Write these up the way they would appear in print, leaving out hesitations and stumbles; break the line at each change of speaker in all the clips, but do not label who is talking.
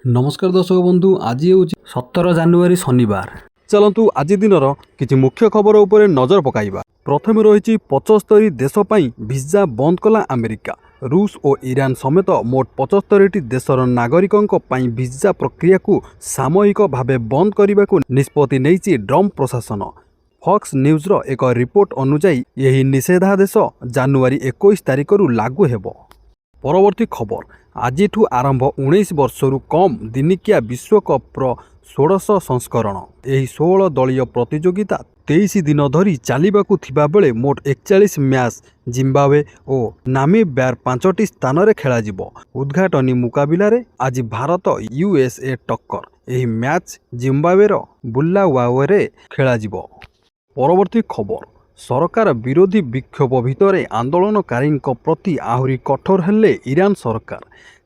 नमस्कार दर्शक बंधु आज हूँ 17 जानुआरी शनिवार। चलतु आज दिनर किछि मुख्य खबर उपरे नजर पकाइबा। प्रथम रही 75 देश पई भिजा बंद कला अमेरिका। रूस और ईरान समेत मोट 75 देशर नागरिकों पई भिजा प्रक्रिया को सामयिक भावे बंद करने को निष्पत्ति नहीं ट्रंप प्रशासन। फॉक्स न्यूज रो एक रिपोर्ट अनुसार यही निषेधादेश जानुआरी 21 तारिख लागू हेबो। परवर्ती खबर आज आरंभ 19 वर्षरु कम दिनिकिया विश्वकप्र 16 संस्करण। यही 16 दलीय प्रतियोगिता 23 दिन धरी चलवाकू थिबा बेले मोट 41 मैच जिम्बाब्वे और नामीबियार 5टी स्थान रे खेला जिवो। उद्घाटनी मुकाबिला रे आज भारत यूएसए टक्कर। यही मैच जिम्बाब्वे रो बुलावाओ रे खेला जिवो। परवर्ती खबर सरकार विरोधी विक्षोभ भितर आंदोलनकारी प्रति आहुरी कठोर हेले ईरान सरकार।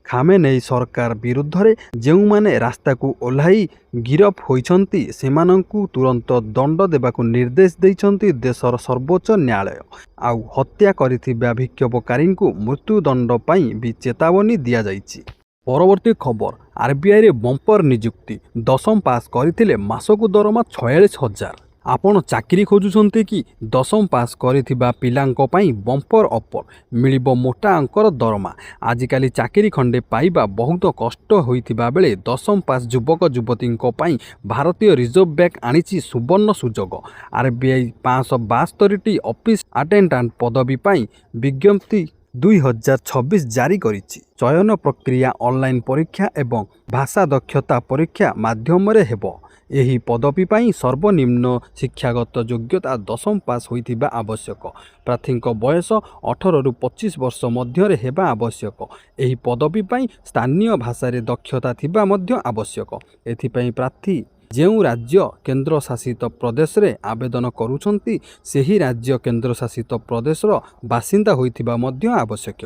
खामेनेई सरकार विरुद्ध रे जो माने रास्ता को ओह्लाई गिरफ होइछंती सेमानंकु तुरंत दंड देबाकू निर्देश देइछंती देशर सर्वोच्च न्यायालय। आउ हत्या करिथिबा विक्षोभकारी को मृत्युदंड पई भी चेतावनी दिया जाइछि। परवर्ती खबर आरबीआई रे बंपर नियुक्ति। दशम पास करथिले मासकू दरमा 46,000। आपण चाकरी खोजुछंती कि दशम पास करिथिबा पिलांको पई बंपर ऑफर मिलिबो मोटा अंकर दरमा। आजिकाली चाकरी खंडे पाइबा बहुत कष्ट होइथिबा बेले दशम पास युवक युवतींको पई भारतीय रिजर्व बैंक आनिछि सुवर्ण सुजोग। आरबीआई 572टी ऑफिस अटेंडेंट पदवी पई विज्ञप्ति 2026 जारी करिछि। चयन प्रक्रिया ऑनलाइन परीक्षा एवं भाषा दक्षता परीक्षा माध्यम रे हेबो। यही पदवी पाई सर्वनिम्न शिक्षागत योग्यता दशम पास होइथिबा आवश्यक। प्रार्थीक बयस 18 रु 25 वर्ष मध्य हेबा आवश्यक। यही पदवी पाई स्थानीय भाषा रे दक्षता थिबा मध्य आवश्यक। एथिपाई प्रार्थी जेउ राज्य केंद्र शासित प्रदेश रे आवेदन करूछंती सेही राज्य केंद्र शासित प्रदेश रो बासिंदा होइथिबा मध्य आवश्यक।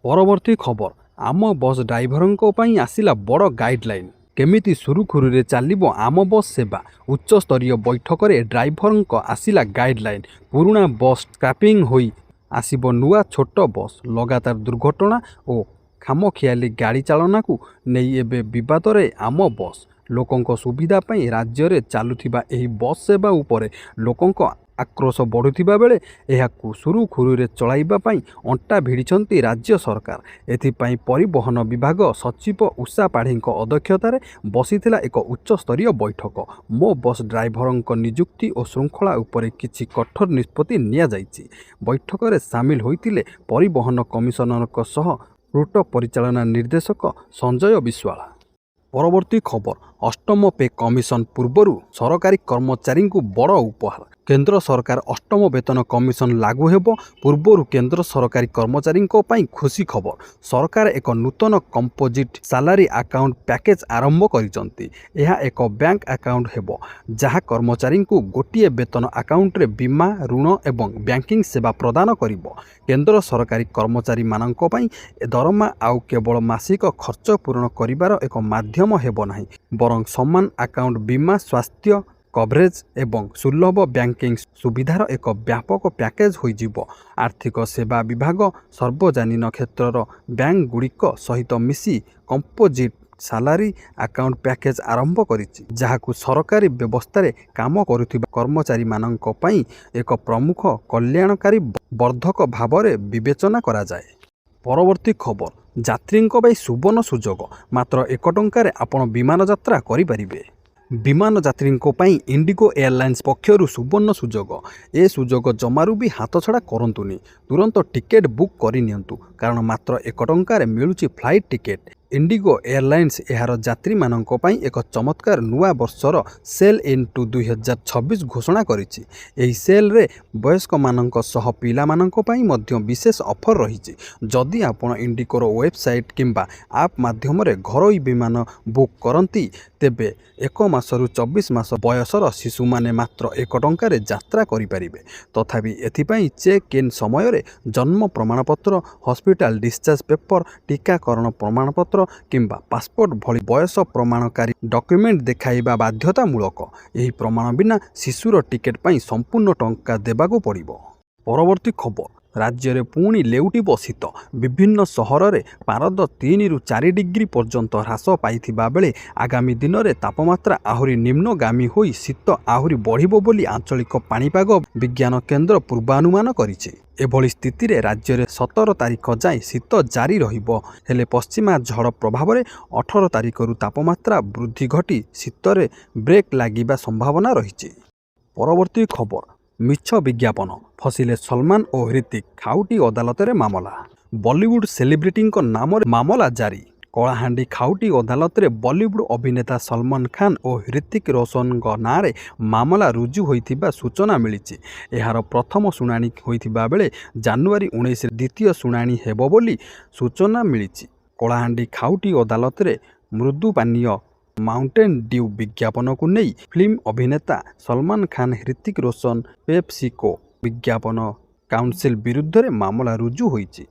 परवर्ती खबर आम बस ड्राइवरंको पई आसिला बड़ गाइडलाइन। केमिति सुरुखुरुरे चलिबो आम बस सेवा। उच्च स्तरीय बैठक रे ड्राइवरंको आसिला गाइडलाइन। पुराना बस स्क्रैपिंग होई आसिबो नुआ छोट बस। लगातार दुर्घटना और खामखियाली गाड़ी चालना को नहीं एबे विवाद रे आम बस। लोकों सुविधा पई राज्य रे चालुथिबा एही बस सेवा उपरे लोकों आक्रोश बढ़ुथिबा बेले एहाकू सुरुखुरुरे चलाइबा पई अंटा भिड़िछंती राज्य सरकार। एथिपाई परिवहन विभाग सचिव उषा पाढ़ीଙ୍କ अध्यक्षतार बसिथिला एक उच्च स्तरीय बैठक। मो बस ड्राइवरଙ୍କ नियुक्ति और श्रृंखला उपरे किछि कठोर निष्पत्ति निया जाइछि। बैठक रे शामिल होइतिले परिवहन कमिशनरଙ୍କ सह रूट परिचालना निर्देशक संजय विश्वाल। परवर्ती खबर अष्टम पे कमिशन पूर्वरु सरकारी कर्मचारी को बड़ उपहार। केंद्र सरकार अष्टम वेतन कमिशन लागू हेबो। पूर्वरु केंद्र सरकारी कर्मचारी पई खुशी खबर। सरकार एक नूतन कंपोजिट सैलरी अकाउंट पैकेज आरंभ करिसंती। यह एक बैंक अकाउंट हेबो जहाँ कर्मचारी को गोटिए वेतन अकाउंट रे बीमा ऋण एवं बैंकिंग सेवा प्रदान करिबो। केंद्र सरकारी कर्मचारी मानंको पई दरमा आउ केवल मासिक खर्च पूर्ण करिवार एक माध्यम हेबो नाही बरं समान अकाउंट बीमा स्वास्थ्य कवरेज एवं सुलभ बैंकिंग सुविधार एक व्यापक पैकेज होइजिबो। आर्थिक सेवा विभाग सार्वजनिक क्षेत्रर बैंक गुड़िक सहित मिसी कंपोजिट सैलरी अकाउंट पैकेज आरंभ करिछि जहाकू सरकारी व्यवस्था रे काम करुथिबा कर्मचारी मानंको पई एक प्रमुख कल्याणकारी वर्धक भावरे विवेचना करा जाए। परवर्ती खबर यात्रींको पई सुवर्ण सुजोग। मात्र 1 टंकारे आपण विमान यात्रा करि परिबे। विमान यात्रींको पई इंडिगो एयरलाइंस पक्षरु सुवर्ण सुजोग। ए सुजोग जमारू भी हाथ छड़ा करंतुनी। तुरंत टिकेट बुक करि नियंतु कारण मात्र 1 टंकारे मिलुची फ्लाइट टिकेट। इंडिगो एयरलाइंस एहार यात्री मानंको पई एक चमत्कार नुआ वर्षर सेल इनटू 2026 घोषणा करिछि। एही सेल रे वयस्क मानंको सह पिला मानंको पई मध्य विशेष ऑफर रहिछि। जदि आपण इंडिगोर वेबसाइट किंबा आप माध्यम रे घरोई विमान बुक करंती तेबे 1 मासरु 24 मास बयसर शिशु माने मात्र 1 टंकारे यात्रा करि परिबे। तथापि एथिपई चेक इन समय रे जन्म प्रमाणपत्र हॉस्पिटल डिस्चार्ज पेपर टीकाकरण प्रमाणपत्र किंबा पासपोर्ट भली बयस प्रमाणकारी डॉक्यूमेंट देखाइबा बाध्यतामूलक। यही प्रमाण बिना शिशुर टिकेट पई संपूर्ण टंका देबाकू पड़िबो। परवर्ती खबर ରାଜ୍ୟରେ ପୁଣି ଲେଉଟିବ ଶୀତ। ବିଭିନ୍ନ ସହରରେ ପାରଦ 3ରୁ 4 ଡିଗ୍ରୀ ପର୍ଯ୍ୟନ୍ତ ହ୍ରାସ ପାଇଥିବା ବେଳେ ଆଗାମୀ ଦିନରେ ତାପମାତ୍ରା ଆହୁରି ନିମ୍ନଗାମୀ ହୋଇ ଶୀତ ଆହୁରି ବଢ଼ିବ ବୋଲି ଆଞ୍ଚଳିକ ପାଣିପାଗ ବିଜ୍ଞାନ କେନ୍ଦ୍ର ପୂର୍ବାନୁମାନ କରିଛି। ଏଭଳି ସ୍ଥିତିରେ ରାଜ୍ୟରେ 17 ତାରିଖ ଯାଏଁ ଶୀତ ଜାରି ରହିବ। ହେଲେ ପଶ୍ଚିମା ଝଡ଼ ପ୍ରଭାବରେ 18 ତାରିଖରୁ ତାପମାତ୍ରା ବୃଦ୍ଧି ଘଟି ଶୀତରେ ବ୍ରେକ୍ ଲାଗିବା ସମ୍ଭାବନା ରହିଛି। ପରବର୍ତ୍ତୀ ଖବର, ମିଛ ବିଜ୍ଞାପନ ଫସିଲେ ସଲମାନ ଓ ହ୍ରିତିକ, ଖାଉଟି ଅଦାଲତରେ ମାମଲା। ବଲିଉଡ୍ ସେଲିବ୍ରିଟିଙ୍କ ନାମରେ ମାମଲା ଜାରି। କଳାହାଣ୍ଡି ଖାଉଟି ଅଦାଲତରେ ବଲିଉଡ୍ ଅଭିନେତା ସଲମାନ ଖାନ ଓ ହ୍ରିତିକ ରୋଶନଙ୍କ ନାଁରେ ମାମଲା ରୁଜୁ ହୋଇଥିବା ସୂଚନା ମିଳିଛି। ଏହାର ପ୍ରଥମ ଶୁଣାଣି ହୋଇଥିବା ବେଳେ ଜାନୁଆରୀ 19ରେ ଦ୍ୱିତୀୟ ଶୁଣାଣି ହେବ ବୋଲି ସୂଚନା ମିଳିଛି। କଳାହାଣ୍ଡି ଖାଉଟି ଅଦାଲତରେ ମୃଦୁ ପାନୀୟ ମାଉଣ୍ଟେନ୍ ଡିଉ ବିଜ୍ଞାପନକୁ ନେଇ ଫିଲ୍ମ ଅଭିନେତା ସଲମାନ ଖାନ, ହ୍ରିତିକ ରୋଶନ, ପେପସିକୋ ବିଜ୍ଞାପନ କାଉନସିଲ ବିରୁଦ୍ଧରେ ମାମଲା ରୁଜୁ ହୋଇଛି।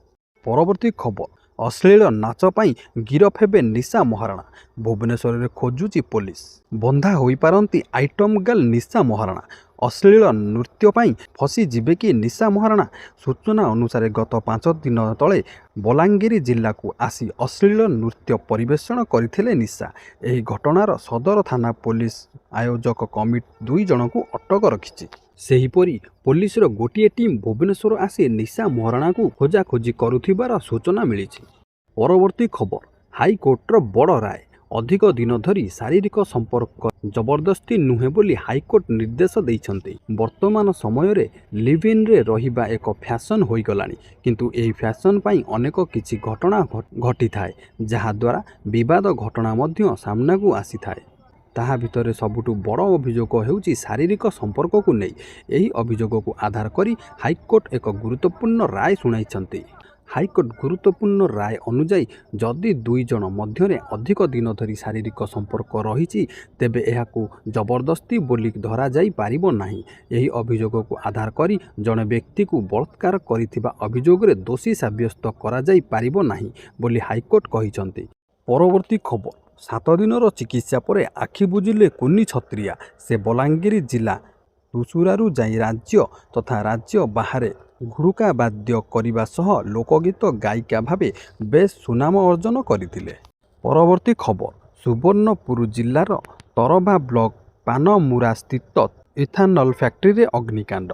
ପରବର୍ତ୍ତୀ ଖବର, ଅଶ୍ଳୀଳ ନାଚ ପାଇଁ ଗିରଫ ହେବେ ନିଶା ମହାରଣା। ଭୁବନେଶ୍ୱରରେ ଖୋଜୁଛି ପୋଲିସ। ବନ୍ଧା ହୋଇପାରନ୍ତି ଆଇଟମ ଗାର୍ଲ ନିଶା ମହାରଣା। ଅଶ୍ଳୀଳ ନୃତ୍ୟ ପାଇଁ ଫସିଯିବେ କି ନିଶା ମହାରଣା? ସୂଚନା ଅନୁସାରେ ଗତ 5 ଦିନ ତଳେ ବଲାଙ୍ଗୀର ଜିଲ୍ଲାକୁ ଆସି ଅଶ୍ଳୀଳ ନୃତ୍ୟ ପରିବେଷଣ କରିଥିଲେ ନିଶା। ଏହି ଘଟଣାର ସଦର ଥାନା ପୋଲିସ ଆୟୋଜକ କମିଟି 2 ଜଣଙ୍କୁ ଅଟକ ରଖିଛି। ସେହିପରି ପୋଲିସର ଗୋଟିଏ ଟିମ୍ ଭୁବନେଶ୍ୱର ଆସି ନିଶା ମହାରଣାକୁ ଖୋଜାଖୋଜି କରୁଥିବାର ସୂଚନା ମିଳିଛି। ପରବର୍ତ୍ତୀ ଖବର, ହାଇକୋର୍ଟର ବଡ଼ ରାୟ। ଅଧିକ ଦିନ ଧରି ଶାରୀରିକ ସମ୍ପର୍କ ଜବରଦସ୍ତି ନୁହେଁ ବୋଲି ହାଇକୋର୍ଟ ନିର୍ଦ୍ଦେଶ ଦେଇଛନ୍ତି। ବର୍ତ୍ତମାନ ସମୟରେ ଲିଭ୍-ଇନ୍‌ରେ ରହିବା ଏକ ଫ୍ୟାସନ୍ ହୋଇଗଲାଣି। କିନ୍ତୁ ଏହି ଫ୍ୟାସନ୍ ପାଇଁ ଅନେକ କିଛି ଘଟଣା ଘଟିଥାଏ, ଯାହାଦ୍ୱାରା ବିବାଦ ଘଟଣା ମଧ୍ୟ ସାମ୍ନାକୁ ଆସିଥାଏ। ତାହା ଭିତରେ ସବୁଠୁ ବଡ଼ ଅଭିଯୋଗ ହେଉଛି ଶାରୀରିକ ସମ୍ପର୍କକୁ ନେଇ। ଏହି ଅଭିଯୋଗକୁ ଆଧାର କରି ହାଇକୋର୍ଟ ଏକ ଗୁରୁତ୍ୱପୂର୍ଣ୍ଣ ରାୟ ଶୁଣାଇଛନ୍ତି। ହାଇକୋର୍ଟ ଗୁରୁତ୍ୱପୂର୍ଣ୍ଣ ରାୟ ଅନୁଯାୟୀ ଯଦି 2 ଜଣ ମଧ୍ୟରେ ଅଧିକ ଦିନ ଧରି ଶାରୀରିକ ସମ୍ପର୍କ ରହିଛି, ତେବେ ଏହାକୁ ଜବରଦସ୍ତି ବୋଲି ଧରାଯାଇ ପାରିବ ନାହିଁ। ଏହି ଅଭିଯୋଗକୁ ଆଧାର କରି ଜଣେ ବ୍ୟକ୍ତିକୁ ବଳାତ୍କାର କରିଥିବା ଅଭିଯୋଗରେ ଦୋଷୀ ସାବ୍ୟସ୍ତ କରାଯାଇ ପାରିବ ନାହିଁ ବୋଲି ହାଇକୋର୍ଟ କହିଛନ୍ତି। ପରବର୍ତ୍ତୀ ଖବର, 7 ଦିନର ଚିକିତ୍ସା ପରେ ଆଖି ବୁଜିଲେ କୁନି ଛତ୍ରିଆ। ସେ ବଲାଙ୍ଗୀର ଜିଲ୍ଲା ତୁସୁରାରୁ ଯାଇ ରାଜ୍ୟ ତଥା ରାଜ୍ୟ ବାହାରେ ଘୁଡ଼ୁକା ବାଦ୍ୟ କରିବା ସହ ଲୋକଗୀତ ଗାୟିକା ଭାବେ ବେଶ୍ ସୁନାମ ଅର୍ଜନ କରିଥିଲେ। ପରବର୍ତ୍ତୀ ଖବର, ସୁବର୍ଣ୍ଣପୁର ଜିଲ୍ଲାର ତରଭା ବ୍ଲକ ପାନମୁରା ସ୍ଥିତ ଇଥାନଲ ଫ୍ୟାକ୍ଟ୍ରିରେ ଅଗ୍ନିକାଣ୍ଡ।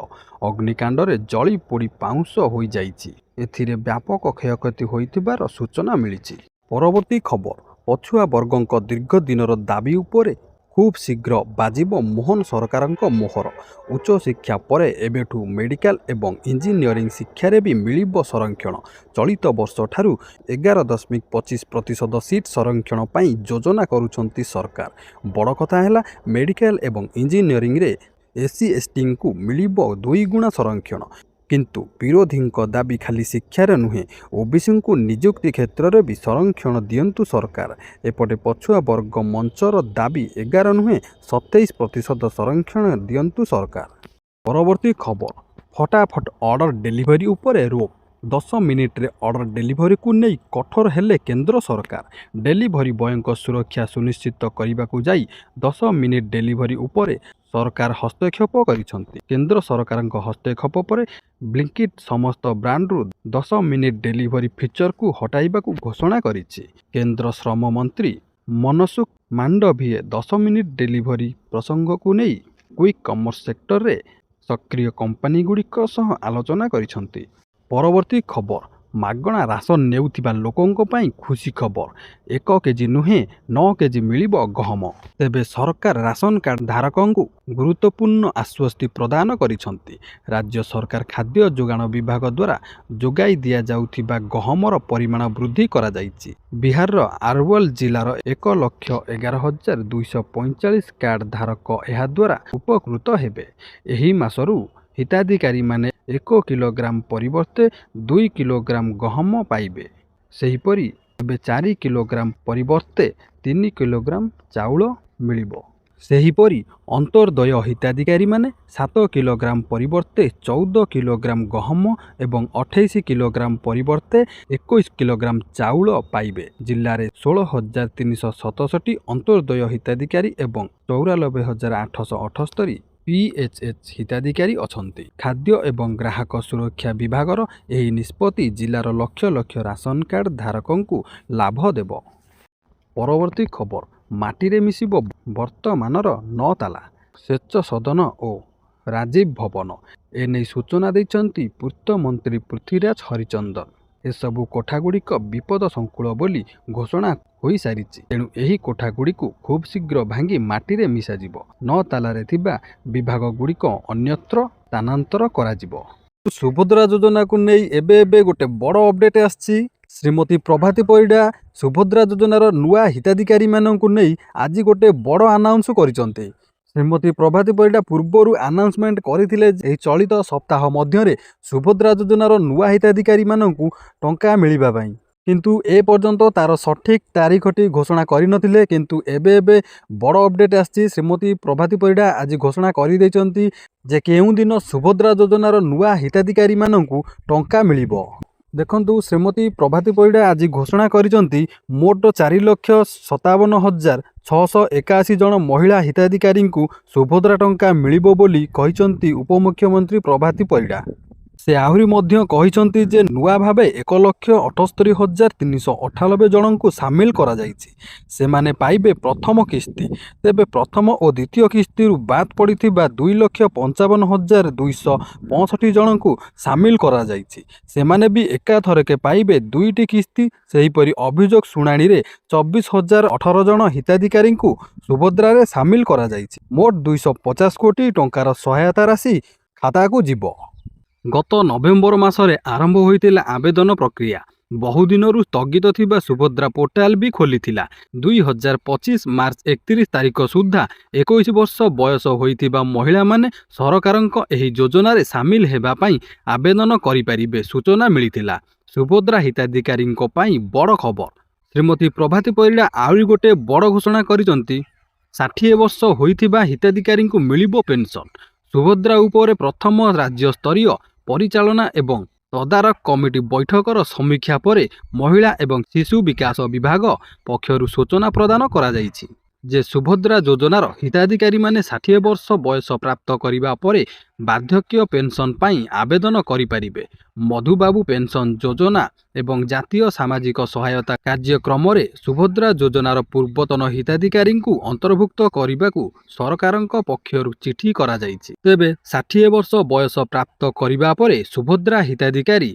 ଅଗ୍ନିକାଣ୍ଡରେ ଜଳି ପୋଡ଼ି ପାଉଁଶ ହୋଇଯାଇଛି। ଏଥିରେ ବ୍ୟାପକ କ୍ଷୟକ୍ଷତି ହୋଇଥିବାର ସୂଚନା ମିଳିଛି। ପରବର୍ତ୍ତୀ ଖବର, ପଛୁଆ ବର୍ଗଙ୍କ ଦୀର୍ଘ ଦିନର ଦାବି ଉପରେ ଖୁବ୍ ଶୀଘ୍ର ବାଜିବ ମୋହନ ସରକାରଙ୍କ ମୋହର। ଉଚ୍ଚଶିକ୍ଷା ପରେ ଏବେଠୁ ମେଡିକାଲ ଏବଂ ଇଞ୍ଜିନିୟରିଂ ଶିକ୍ଷାରେ ବି ମିଳିବ ସଂରକ୍ଷଣ। ଚଳିତ ବର୍ଷଠାରୁ 11.25% ସିଟ୍ ସଂରକ୍ଷଣ ପାଇଁ ଯୋଜନା କରୁଛନ୍ତି ସରକାର। ବଡ଼ କଥା ହେଲା, ମେଡିକାଲ ଏବଂ ଇଞ୍ଜିନିୟରିଂରେ SC/STଙ୍କୁ ମିଳିବ 2 ଗୁଣା ସଂରକ୍ଷଣ। କିନ୍ତୁ ବିରୋଧୀଙ୍କ ଦାବି ଖାଲି ଶିକ୍ଷାରେ ନୁହେଁ, OBCଙ୍କୁ ନିଯୁକ୍ତି କ୍ଷେତ୍ରରେ ବି ସଂରକ୍ଷଣ ଦିଅନ୍ତୁ ସରକାର। ଏପଟେ ପଛୁଆ ବର୍ଗ ମଞ୍ଚର ଦାବି 11 ନୁହେଁ 27% ସଂରକ୍ଷଣ ଦିଅନ୍ତୁ ସରକାର। ପରବର୍ତ୍ତୀ ଖବର, ଫଟାଫଟ ଅର୍ଡର ଡେଲିଭରି ଉପରେ ରୋକ। 10 ମିନିଟରେ ଅର୍ଡର ଡେଲିଭରିକୁ ନେଇ କଠୋର ହେଲେ କେନ୍ଦ୍ର ସରକାର। ଡେଲିଭରି ବୟଙ୍କ ସୁରକ୍ଷା ସୁନିଶ୍ଚିତ କରିବାକୁ ଯାଇ 10 ମିନିଟ ଡେଲିଭରି ଉପରେ ସରକାର ହସ୍ତକ୍ଷେପ କରିଛନ୍ତି। କେନ୍ଦ୍ର ସରକାରଙ୍କ ହସ୍ତକ୍ଷେପ ପରେ ବ୍ଲିଙ୍କିଟ୍ ସମସ୍ତ ବ୍ରାଣ୍ଡରୁ 10 ମିନିଟ ଡେଲିଭରି ଫିଚରକୁ ହଟାଇବାକୁ ଘୋଷଣା କରିଛି। କେନ୍ଦ୍ର ଶ୍ରମ ମନ୍ତ୍ରୀ ମନସୁଖ ମାଣ୍ଡଭିୟ 10 ମିନିଟ ଡେଲିଭରି ପ୍ରସଙ୍ଗକୁ ନେଇ କ୍ୱିକ୍ କମର୍ସ ସେକ୍ଟରରେ ସକ୍ରିୟ କମ୍ପାନୀଗୁଡ଼ିକ ସହ ଆଲୋଚନା କରିଛନ୍ତି। ପରବର୍ତ୍ତୀ ଖବର, ମାଗଣା ରାସନ ନେଉଥିବା ଲୋକଙ୍କ ପାଇଁ ଖୁସି ଖବର। 1 କେଜି ନୁହେଁ 9 କେଜି ମିଳିବ ଗହମ। ତେବେ ସରକାର ରାସନ କାର୍ଡ ଧାରକଙ୍କୁ ଗୁରୁତ୍ୱପୂର୍ଣ୍ଣ ଆଶ୍ୱସ୍ତି ପ୍ରଦାନ କରିଛନ୍ତି। ରାଜ୍ୟ ସରକାର ଖାଦ୍ୟ ଯୋଗାଣ ବିଭାଗ ଦ୍ୱାରା ଯୋଗାଇ ଦିଆଯାଉଥିବା ଗହମର ପରିମାଣ ବୃଦ୍ଧି କରାଯାଇଛି। ବିହାରର ଆରୱଲ ଜିଲ୍ଲାର 1,11,245 କାର୍ଡ ଧାରକ ଏହାଦ୍ୱାରା ଉପକୃତ ହେବେ। ଏହି ମାସରୁ ହିତାଧିକାରୀମାନେ 1 କିଲୋଗ୍ରାମ ପରିବର୍ତ୍ତେ 2 କିଲୋଗ୍ରାମ ଗହମ ପାଇବେ। ସେହିପରି ଏବେ 4 କିଲୋଗ୍ରାମ ପରିବର୍ତ୍ତେ 3 କିଲୋଗ୍ରାମ ଚାଉଳ ମିଳିବ। ସେହିପରି ଅନ୍ତର୍ଦୟ ହିତାଧିକାରୀମାନେ 7 କିଲୋଗ୍ରାମ ପରିବର୍ତ୍ତେ 14 କିଲୋଗ୍ରାମ ଗହମ ଏବଂ 28 କିଲୋଗ୍ରାମ ପରିବର୍ତ୍ତେ 21 କିଲୋଗ୍ରାମ ଚାଉଳ ପାଇବେ। ଜିଲ୍ଲାରେ 16,367 ଅନ୍ତର୍ଦୟ ହିତାଧିକାରୀ ଏବଂ 94,878 PHS ହିତାଧିକାରୀ ଅଛନ୍ତି। ଖାଦ୍ୟ ଏବଂ ଗ୍ରାହକ ସୁରକ୍ଷା ବିଭାଗର ଏହି ନିଷ୍ପତ୍ତି ଜିଲ୍ଲାର ଲକ୍ଷ ଲକ୍ଷ ରାସନ କାର୍ଡ ଧାରକଙ୍କୁ ଲାଭ ଦେବ। ପରବର୍ତ୍ତୀ ଖବର, ମାଟିରେ ମିଶିବ ବର୍ତ୍ତମାନର 9 ତାଲା ସେଚ ସଦନ ଓ ରାଜୀବ ଭବନ। ଏନେଇ ସୂଚନା ଦେଇଛନ୍ତି ପୂର୍ତ୍ତମନ୍ତ୍ରୀ ପୃଥ୍ୱୀରାଜ ହରିଚନ୍ଦନ। ଏସବୁ କୋଠାଗୁଡ଼ିକ ବିପଦ ସଂକୁଳ ବୋଲି ଘୋଷଣା ହୋଇସାରିଛି। ତେଣୁ ଏହି କୋଠାଗୁଡ଼ିକୁ ଖୁବ୍ ଶୀଘ୍ର ଭାଙ୍ଗି ମାଟିରେ ମିଶାଯିବ। 9 ତାଲାରେ ଥିବା ବିଭାଗଗୁଡ଼ିକ ଅନ୍ୟତ୍ର ସ୍ଥାନାନ୍ତର କରାଯିବ। ସୁଭଦ୍ରା ଯୋଜନାକୁ ନେଇ ଏବେ ଗୋଟେ ବଡ଼ ଅପଡେଟ୍ ଆସିଛି। ଶ୍ରୀମତୀ ପ୍ରଭାତୀ ପରିଡ଼ା ସୁଭଦ୍ରା ଯୋଜନାର ନୂଆ ହିତାଧିକାରୀମାନଙ୍କୁ ନେଇ ଆଜି ଗୋଟେ ବଡ଼ ଆନାଉନ୍ସ କରିଛନ୍ତି। ଶ୍ରୀମତୀ ପ୍ରଭାତୀ ପରିଡ଼ା ପୂର୍ବରୁ ଆନାଉନ୍ସମେଣ୍ଟ କରିଥିଲେ ଏହି ଚଳିତ ସପ୍ତାହ ମଧ୍ୟରେ ସୁଭଦ୍ରା ଯୋଜନାର ନୂଆ ହିତାଧିକାରୀମାନଙ୍କୁ ଟଙ୍କା ମିଳିବା ପାଇଁ, କିନ୍ତୁ ଏପର୍ଯ୍ୟନ୍ତ ତାର ସଠିକ୍ ତାରିଖଟି ଘୋଷଣା କରିନଥିଲେ। କିନ୍ତୁ ଏବେ ବଡ଼ ଅପଡେଟ୍ ଆସିଛି। ଶ୍ରୀମତୀ ପ୍ରଭାତୀ ପରିଡ଼ା ଆଜି ଘୋଷଣା କରିଦେଇଛନ୍ତି ଯେ କେଉଁଦିନ ସୁଭଦ୍ରା ଯୋଜନାର ନୂଆ ହିତାଧିକାରୀମାନଙ୍କୁ ଟଙ୍କା ମିଳିବ। ଦେଖନ୍ତୁ, ଶ୍ରୀମତୀ ପ୍ରଭାତୀ ପରିଡ଼ା ଆଜି ଘୋଷଣା କରିଛନ୍ତି ମୋଟ 4,57,681 ଜଣ ମହିଳା ହିତାଧିକାରୀଙ୍କୁ ସୁଭଦ୍ରା ଟଙ୍କା ମିଳିବ ବୋଲି କହିଛନ୍ତି ଉପମୁଖ୍ୟମନ୍ତ୍ରୀ ପ୍ରଭାତୀ ପରିଡ଼ା। ସେ ଆହୁରି ମଧ୍ୟ କହିଛନ୍ତି ଯେ ନୂଆ ଭାବେ 1,78,398 ଜଣଙ୍କୁ ସାମିଲ କରାଯାଇଛି। ସେମାନେ ପାଇବେ ପ୍ରଥମ କିସ୍ତି। ତେବେ ପ୍ରଥମ ଓ ଦ୍ୱିତୀୟ କିସ୍ତିରୁ ବାଦ୍ ପଡ଼ିଥିବା 2,55,265 ଜଣଙ୍କୁ ସାମିଲ କରାଯାଇଛି। ସେମାନେ ବି ଏକାଥରକେ ପାଇବେ 2ଟି କିସ୍ତି। ସେହିପରି ଅଭିଯୋଗ ଶୁଣାଣିରେ 24,018 ଜଣ ହିତାଧିକାରୀଙ୍କୁ ସୁଭଦ୍ରାରେ ସାମିଲ କରାଯାଇଛି। ମୋଟ 250 କୋଟି ଟଙ୍କାର ସହାୟତା ରାଶି ଖାତାକୁ ଯିବ। ଗତ ନଭେମ୍ବର ମାସରେ ଆରମ୍ଭ ହୋଇଥିଲା ଆବେଦନ ପ୍ରକ୍ରିୟା। ବହୁଦିନରୁ ସ୍ଥଗିତ ଥିବା ସୁଭଦ୍ରା ପୋର୍ଟାଲ ବି ଖୋଲିଥିଲା। 2025 ମାର୍ଚ୍ଚ 31 ତାରିଖ ସୁଦ୍ଧା 21 ବର୍ଷ ବୟସ ହୋଇଥିବା ମହିଳାମାନେ ସରକାରଙ୍କ ଏହି ଯୋଜନାରେ ସାମିଲ ହେବା ପାଇଁ ଆବେଦନ କରିପାରିବେ ସୂଚନା ମିଳିଥିଲା। ସୁଭଦ୍ରା ହିତାଧିକାରୀଙ୍କ ପାଇଁ ବଡ଼ ଖବର। ଶ୍ରୀମତୀ ପ୍ରଭାତୀ ପରିଡ଼ା ଆହୁରି ଗୋଟେ ବଡ଼ ଘୋଷଣା କରିଛନ୍ତି। 60 ବର୍ଷ ହୋଇଥିବା ହିତାଧିକାରୀଙ୍କୁ ମିଳିବ ପେନ୍ସନ୍। ସୁଭଦ୍ରା ଉପରେ ପ୍ରଥମ ରାଜ୍ୟସ୍ତରୀୟ ପରିଚାଳନା ଏବଂ ତଦାରଖ କମିଟି ବୈଠକର ସମୀକ୍ଷା ପରେ ମହିଳା ଏବଂ ଶିଶୁ ବିକାଶ ବିଭାଗ ପକ୍ଷରୁ ସୂଚନା ପ୍ରଦାନ କରାଯାଇଛି ଯେ ସୁଭଦ୍ରା ଯୋଜନାର ହିତାଧିକାରୀମାନେ 60 ବର୍ଷ ବୟସ ପ୍ରାପ୍ତ କରିବା ପରେ ବାର୍ଦ୍ଧକ୍ୟ ପେନ୍ସନ୍ ପାଇଁ ଆବେଦନ କରିପାରିବେ। ମଧୁବାବୁ ପେନ୍ସନ୍ ଯୋଜନା ଏବଂ ଜାତୀୟ ସାମାଜିକ ସହାୟତା କାର୍ଯ୍ୟକ୍ରମରେ ସୁଭଦ୍ରା ଯୋଜନାର ପୂର୍ବତନ ହିତାଧିକାରୀଙ୍କୁ ଅନ୍ତର୍ଭୁକ୍ତ କରିବାକୁ ସରକାରଙ୍କ ପକ୍ଷରୁ ଚିଠି କରାଯାଇଛି। ତେବେ 60 ବର୍ଷ ବୟସ ପ୍ରାପ୍ତ କରିବା ପରେ ସୁଭଦ୍ରା ହିତାଧିକାରୀ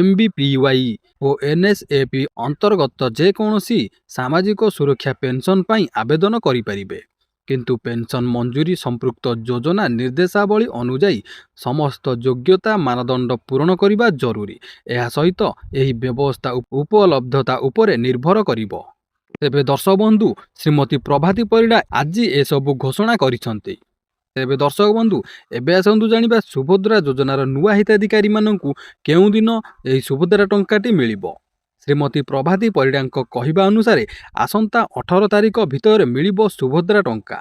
MBPY ଓ NSAP ଅନ୍ତର୍ଗତ ଯେକୌଣସି ସାମାଜିକ ସୁରକ୍ଷା ପେନ୍ସନ୍ ପାଇଁ ଆବେଦନ କରିପାରିବେ। କିନ୍ତୁ ପେନ୍ସନ୍ ମଞ୍ଜୁରୀ ସମ୍ପୃକ୍ତ ଯୋଜନା ନିର୍ଦ୍ଦେଶାବଳୀ ଅନୁଯାୟୀ ସମସ୍ତ ଯୋଗ୍ୟତା ମାନଦଣ୍ଡ ପୂରଣ କରିବା ଜରୁରୀ। ଏହା ସହିତ ଏହି ବ୍ୟବସ୍ଥା ଉପଲବ୍ଧତା ଉପରେ ନିର୍ଭର କରିବ। ତେବେ ଦର୍ଶକ ବନ୍ଧୁ, ଶ୍ରୀମତୀ ପ୍ରଭାତୀ ପରିଡ଼ା ଆଜି ଏସବୁ ଘୋଷଣା କରିଛନ୍ତି। ତେବେ ଦର୍ଶକ ବନ୍ଧୁ, ଏବେ ଆସନ୍ତୁ ଜାଣିବା ସୁଭଦ୍ରା ଯୋଜନାର ନୂଆ ହିତାଧିକାରୀମାନଙ୍କୁ କେଉଁଦିନ ଏହି ସୁଭଦ୍ରା ଟଙ୍କାଟି ମିଳିବ। ଶ୍ରୀମତୀ ପ୍ରଭାତୀ ପରିଡ଼ାଙ୍କ କହିବା ଅନୁସାରେ ଆସନ୍ତା 18 ତାରିଖ ଭିତରେ ମିଳିବ ସୁଭଦ୍ରା ଟଙ୍କା।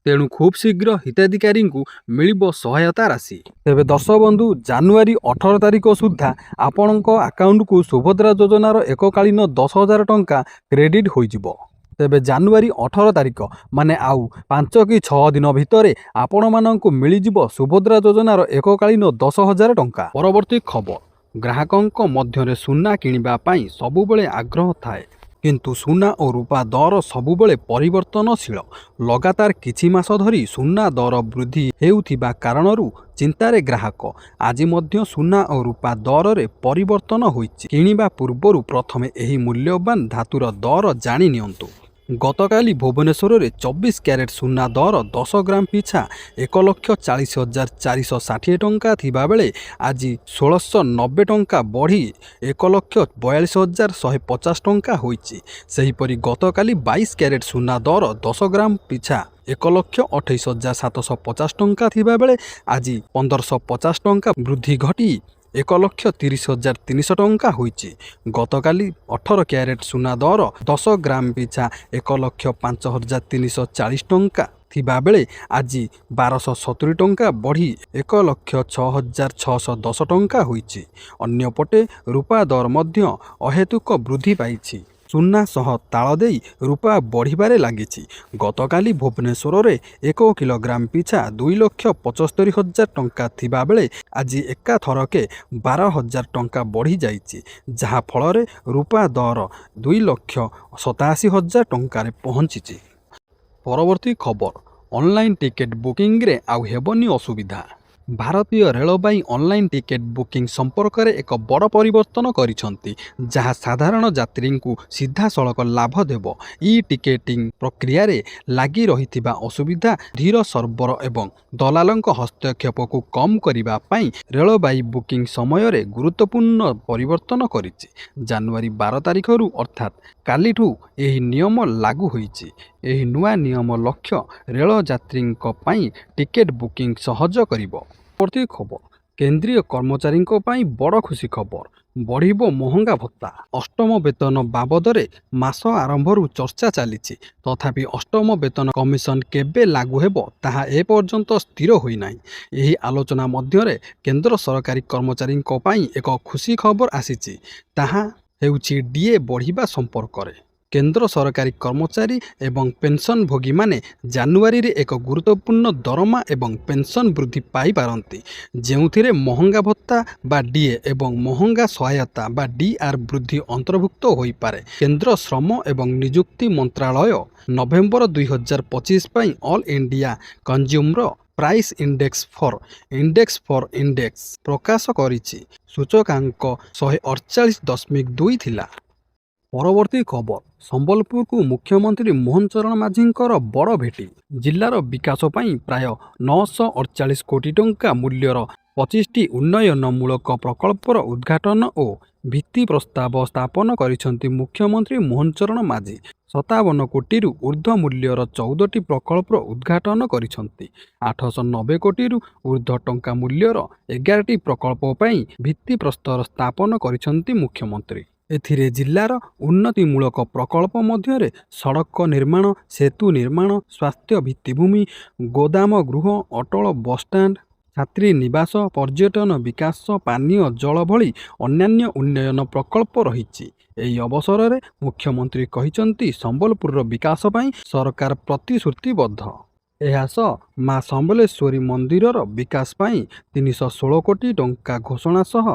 ତେଣୁ ଖୁବ୍ ଶୀଘ୍ର ହିତାଧିକାରୀଙ୍କୁ ମିଳିବ ସହାୟତା ରାଶି। ତେବେ ଦର୍ଶକ ବନ୍ଧୁ, ଜାନୁଆରୀ 18 ତାରିଖ ସୁଦ୍ଧା ଆପଣଙ୍କ ଆକାଉଣ୍ଟକୁ ସୁଭଦ୍ରା ଯୋଜନାର ଏକକାଳୀନ 10,000 ଟଙ୍କା କ୍ରେଡିଟ୍ ହୋଇଯିବ। ତେବେ ଜାନୁଆରୀ 18 ତାରିଖ ମାନେ ଆଉ 5 କି 6 ଦିନ ଭିତରେ ଆପଣମାନଙ୍କୁ ମିଳିଯିବ ସୁଭଦ୍ରା ଯୋଜନାର ଏକକାଳୀନ 10,000 ଟଙ୍କା। ପରବର୍ତ୍ତୀ ଖବର, ଗ୍ରାହକଙ୍କ ମଧ୍ୟରେ ସୁନା କିଣିବା ପାଇଁ ସବୁବେଳେ ଆଗ୍ରହ ଥାଏ, କିନ୍ତୁ ସୁନା ଓ ରୂପା ଦର ସବୁବେଳେ ପରିବର୍ତ୍ତନଶୀଳ। ଲଗାତାର କିଛି ମାସ ଧରି ସୁନା ଦର ବୃଦ୍ଧି ହେଉଥିବା କାରଣରୁ ଚିନ୍ତାରେ ଗ୍ରାହକ। ଆଜି ମଧ୍ୟ ସୁନା ଓ ରୂପା ଦରରେ ପରିବର୍ତ୍ତନ ହୋଇଛି। କିଣିବା ପୂର୍ବରୁ ପ୍ରଥମେ ଏହି ମୂଲ୍ୟବାନ ଧାତୁର ଦର ଜାଣି ନିଅନ୍ତୁ। ଗତକାଲି ଭୁବନେଶ୍ୱରରେ 24 କ୍ୟାରେଟ୍ ସୁନା ଦର 10 ଗ୍ରାମ ପିଛା 1,40,460 ଟଙ୍କା ଥିବାବେଳେ ଆଜି 1,690 ଟଙ୍କା ବଢ଼ି 1,42,150 ଟଙ୍କା ହୋଇଛି। ସେହିପରି ଗତକାଲି 22 କ୍ୟାରେଟ୍ ସୁନା ଦର 10 ଗ୍ରାମ ପିଛା 1,28,750 ଟଙ୍କା ଥିବାବେଳେ ଆଜି 1,550 ଟଙ୍କା ବୃଦ୍ଧି ଘଟି 1,30,300 ଟଙ୍କା ହୋଇଛି। ଗତକାଲି 18 କ୍ୟାରେଟ୍ ସୁନା ଦର 10 ଗ୍ରାମ ପିଛା 1,05,340 ଟଙ୍କା ଥିବାବେଳେ ଆଜି 1,270 ଟଙ୍କା ବଢ଼ି 1,06,610 ଟଙ୍କା ହୋଇଛି। ଅନ୍ୟପଟେ ରୂପା ଦର ମଧ୍ୟ ଅହେତୁକ ବୃଦ୍ଧି ପାଇଛି। ସୁନା ସହ ତାଳ ଦେଇ ରୂପା ବଢ଼ିବାରେ ଲାଗିଛି। ଗତକାଲି ଭୁବନେଶ୍ୱରରେ 1 କିଲୋଗ୍ରାମ ପିଛା 2,75,000 ଟଙ୍କା ଥିବାବେଳେ ଆଜି ଏକାଥରକେ 12,000 ଟଙ୍କା ବଢ଼ିଯାଇଛି, ଯାହାଫଳରେ ରୂପା ଦର 2,87,000 ଟଙ୍କାରେ ପହଞ୍ଚିଛି। ପରବର୍ତ୍ତୀ ଖବର, ଅନଲାଇନ୍ ଟିକେଟ୍ ବୁକିଂରେ ଆଉ ହେବନି ଅସୁବିଧା। ଭାରତୀୟ ରେଳବାଇ ଅନଲାଇନ୍ ଟିକେଟ୍ ବୁକିଂ ସମ୍ପର୍କରେ ଏକ ବଡ଼ ପରିବର୍ତ୍ତନ କରିଛନ୍ତି, ଯାହା ସାଧାରଣ ଯାତ୍ରୀଙ୍କୁ ସିଧାସଳଖ ଲାଭ ଦେବ। ଇ-ଟିକେଟିଂ ପ୍ରକ୍ରିୟାରେ ଲାଗି ରହିଥିବା ଅସୁବିଧା, ଧୀର ସର୍ଭର ଏବଂ ଦଲାଲଙ୍କ ହସ୍ତକ୍ଷେପକୁ କମ୍ କରିବା ପାଇଁ ରେଳବାଇ ବୁକିଂ ସମୟରେ ଗୁରୁତ୍ୱପୂର୍ଣ୍ଣ ପରିବର୍ତ୍ତନ କରିଛି। ଜାନୁଆରୀ 12 ତାରିଖରୁ ଅର୍ଥାତ୍ କାଲିଠୁ ଏହି ନିୟମ ଲାଗୁ ହୋଇଛି। ଏହି ନୂଆ ନିୟମ ଲକ୍ଷ୍ୟ ରେଳ ଯାତ୍ରୀଙ୍କ ପାଇଁ ଟିକେଟ୍ ବୁକିଂ ସହଜ କରିବ। ପରବର୍ତ୍ତୀ ଖବର, କେନ୍ଦ୍ରୀୟ କର୍ମଚାରୀଙ୍କ ପାଇଁ ବଡ଼ ଖୁସି ଖବର, ବଢ଼ିବ ମହଙ୍ଗା ଭତ୍ତା। ଅଷ୍ଟମ ବେତନ ବାବଦରେ ମାସ ଆରମ୍ଭରୁ ଚର୍ଚ୍ଚା ଚାଲିଛି। ତଥାପି ଅଷ୍ଟମ ବେତନ କମିଶନ କେବେ ଲାଗୁ ହେବ ତାହା ଏପର୍ଯ୍ୟନ୍ତ ସ୍ଥିର ହୋଇନାହିଁ। ଏହି ଆଲୋଚନା ମଧ୍ୟରେ କେନ୍ଦ୍ର ସରକାରୀ କର୍ମଚାରୀଙ୍କ ପାଇଁ ଏକ ଖୁସି ଖବର ଆସିଛି। ତାହା ହେଉଛି ଡିଏ ବଢ଼ିବା ସମ୍ପର୍କରେ। କେନ୍ଦ୍ର ସରକାରୀ କର୍ମଚାରୀ ଏବଂ ପେନ୍ସନଭୋଗୀମାନେ ଜାନୁଆରୀରେ ଏକ ଗୁରୁତ୍ୱପୂର୍ଣ୍ଣ ଦରମା ଏବଂ ପେନ୍ସନ୍ ବୃଦ୍ଧି ପାଇପାରନ୍ତି, ଯେଉଁଥିରେ ମହଙ୍ଗା ଭତ୍ତା ବା ଡିଏ ଏବଂ ମହଙ୍ଗା ସହାୟତା ବା ଡିଆର୍ ବୃଦ୍ଧି ଅନ୍ତର୍ଭୁକ୍ତ ହୋଇପାରେ। କେନ୍ଦ୍ର ଶ୍ରମ ଏବଂ ନିଯୁକ୍ତି ମନ୍ତ୍ରାଳୟ ନଭେମ୍ବର 2025 ପାଇଁ all India consumer price index ପ୍ରକାଶ କରିଛି। ସୂଚକାଙ୍କ 148.2 ଥିଲା। ପରବର୍ତ୍ତୀ ଖବର, ସମ୍ବଲପୁରକୁ ମୁଖ୍ୟମନ୍ତ୍ରୀ ମୋହନ ଚରଣ ମାଝୀଙ୍କର ବଡ଼ ଭେଟି। ଜିଲ୍ଲାର ବିକାଶ ପାଇଁ ପ୍ରାୟ 948 କୋଟି ଟଙ୍କା ମୂଲ୍ୟର 25ଟି ଉନ୍ନୟନମୂଳକ ପ୍ରକଳ୍ପର ଉଦ୍ଘାଟନ ଓ ଭିତ୍ତିପ୍ରସ୍ତର ସ୍ଥାପନ କରିଛନ୍ତି ମୁଖ୍ୟମନ୍ତ୍ରୀ ମୋହନ ଚରଣ ମାଝୀ। 57 କୋଟିରୁ ଉର୍ଦ୍ଧ୍ୱ ମୂଲ୍ୟର 14ଟି ପ୍ରକଳ୍ପର ଉଦ୍ଘାଟନ କରିଛନ୍ତି। 890 କୋଟିରୁ ଉର୍ଦ୍ଧ୍ୱ ଟଙ୍କା ମୂଲ୍ୟର 11ଟି ପ୍ରକଳ୍ପ ପାଇଁ ଭିତ୍ତିପ୍ରସ୍ତର ସ୍ଥାପନ କରିଛନ୍ତି ମୁଖ୍ୟମନ୍ତ୍ରୀ। ଏଥିରେ ଜିଲ୍ଲାର ଉନ୍ନତିମୂଳକ ପ୍ରକଳ୍ପ ମଧ୍ୟରେ ସଡ଼କ ନିର୍ମାଣ, ସେତୁ ନିର୍ମାଣ, ସ୍ୱାସ୍ଥ୍ୟ ଭିତ୍ତିଭୂମି, ଗୋଦାମ ଗୃହ, ଅଟଳ ବସ୍ଷ୍ଟାଣ୍ଡ, ଛାତ୍ରୀ ନିବାସ, ପର୍ଯ୍ୟଟନ ବିକାଶ, ପାନୀୟ ଜଳ ଭଳି ଅନ୍ୟାନ୍ୟ ଉନ୍ନୟନ ପ୍ରକଳ୍ପ ରହିଛି। ଏହି ଅବସରରେ ମୁଖ୍ୟମନ୍ତ୍ରୀ କହିଛନ୍ତି, ସମ୍ବଲପୁରର ବିକାଶ ପାଇଁ ସରକାର ପ୍ରତିଶ୍ରୁତିବଦ୍ଧ। ଏହା ସହ ମା ସମ୍ବଲେଶ୍ୱରୀ ମନ୍ଦିରର ବିକାଶ ପାଇଁ 316 କୋଟି ଟଙ୍କା ଘୋଷଣା ସହ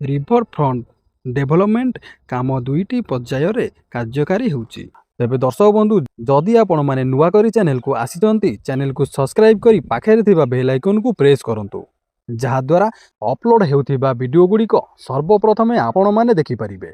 ରିଭର ଫ୍ରଣ୍ଟ ଡେଭଲପମେଣ୍ଟ କାମ 2ଟି ପର୍ଯ୍ୟାୟରେ କାର୍ଯ୍ୟକାରୀ ହେଉଛି। ତେବେ ଦର୍ଶକ ବନ୍ଧୁ, ଯଦି ଆପଣମାନେ ନୂଆ କରି ଚ୍ୟାନେଲକୁ ଆସିଛନ୍ତି, ଚ୍ୟାନେଲକୁ ସବସ୍କ୍ରାଇବ୍ କରି ପାଖରେ ଥିବା ବେଲ୍ ଆଇକନକୁ ପ୍ରେସ୍ କରନ୍ତୁ, ଯାହାଦ୍ୱାରା ଅପଲୋଡ଼ ହେଉଥିବା ଭିଡ଼ିଓ ଗୁଡ଼ିକ ସର୍ବପ୍ରଥମେ ଆପଣମାନେ ଦେଖିପାରିବେ।